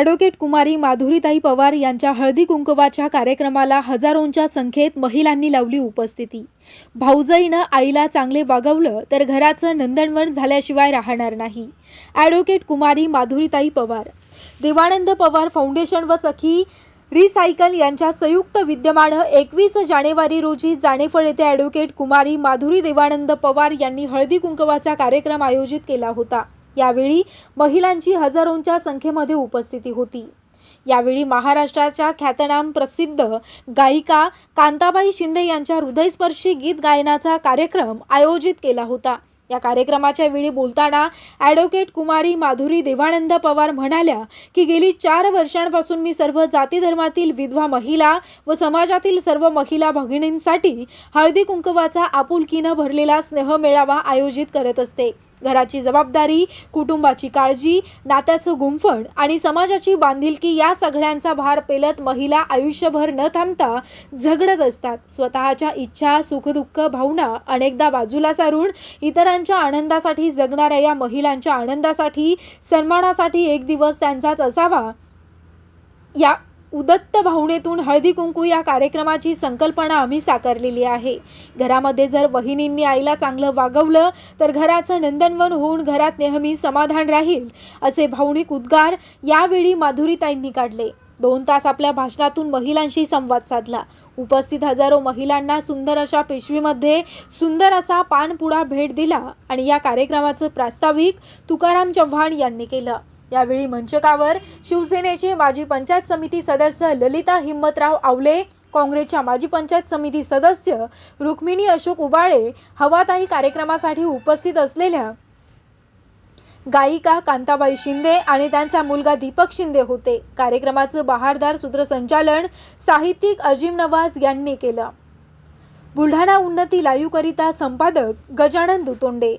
Advocate कुमारी माधुरीताई पवार यांच्या हळदी कुंकवाच्या कार्यक्रमाला हजारोंच्या संख्येत महिलांनी लावली उपस्थिती। भाऊजाईनं आईला चांगले वागवलं तर घराचं नंदनवन झाल्याशिवाय राहणार नाही। ॲडव्होकेट कुमारी माधुरीताई पवार, देवानंद पवार फाउंडेशन व सखी रिसायकल यांच्या संयुक्त विद्यमानं 21 जानेवारी रोजी जानेफळ येथे ॲडव्होकेट कुमारी माधुरी देवानंद पवार यांनी हळदी कुंकवाचा कार्यक्रम आयोजित केला होता। यावेळी महिलांची हजारोंच्या संख्येमध्ये उपस्थिती होती। यावेळी महाराष्ट्राच्या ख्यातनाम प्रसिद्ध गायिका कांताबाई शिंदे यांच्या हृदयस्पर्शी गीत गायनाचा कार्यक्रम आयोजित केला होता। या कार्यक्रमाच्या वेळी बोलताना ॲडव्होकेट कुमारी माधुरी देवानंद पवार म्हणाल्या की गेली 4 वर्षांपासून मी सर्व जाती धर्मातील विधवा महिला व समाजातील सर्व महिला भगिनींसाठी हळदी कुंकवाचा आपुलकीनं भरलेला स्नेह मेळावा आयोजित करत असते। घराची जबाबदारी, कुटुंबाची काळजी, नात्याचं गुंफण आणि समाजाची बांधिलकी या सगळ्यांचा भार पेलत महिला आयुष्यभर न थांबता झगडत असतात। स्वतःच्या इच्छा, सुखदुःख, भावना अनेकदा बाजूला सारून इतरांच्या आनंदासाठी जगणाऱ्या या महिलांच्या आनंदासाठी, सन्मानासाठी एक दिवस त्यांचाच असावा या उदत्त भावनेतून हळदी कुंकू या कार्यक्रमाची संकल्पना आम्ही साकारलेली आहे। घरामध्ये जर वहिनींनी आईला चांगलं वागवलं तर घराचं नंदनवन होऊन घरात नेहमी समाधान राहील, असे भावनिक उद्गार यावेळी माधुरीताईंनी काढले। 2 तास आपल्या भाषणातून महिलांशी संवाद साधला। उपस्थित हजारो महिलांना सुंदर अशा पिशवीमध्ये सुंदर असा पानपुडा भेट दिला आणि या कार्यक्रमाचं प्रास्ताविक तुकाराम चव्हाण यांनी केलं। यावेळी मंचकावर शिवसेनेचे माजी पंचायत समिती सदस्य ललिता हिम्मतराव आवले, काँग्रेसच्या माजी पंचायत समिती सदस्य रुक्मिणी अशोक उबाळे, हवाताई कार्यक्रमासाठी उपस्थित असलेल्या गायिका कांताबाई शिंदे आणि त्यांचा मुलगा दीपक शिंदे होते। कार्यक्रमाचं बहारदार सूत्रसंचालन साहित्यिक अजीम नवाज यांनी केलं। बुलढाणा उन्नती लाईव्ह करिता संपादक गजानन दुतोंडे।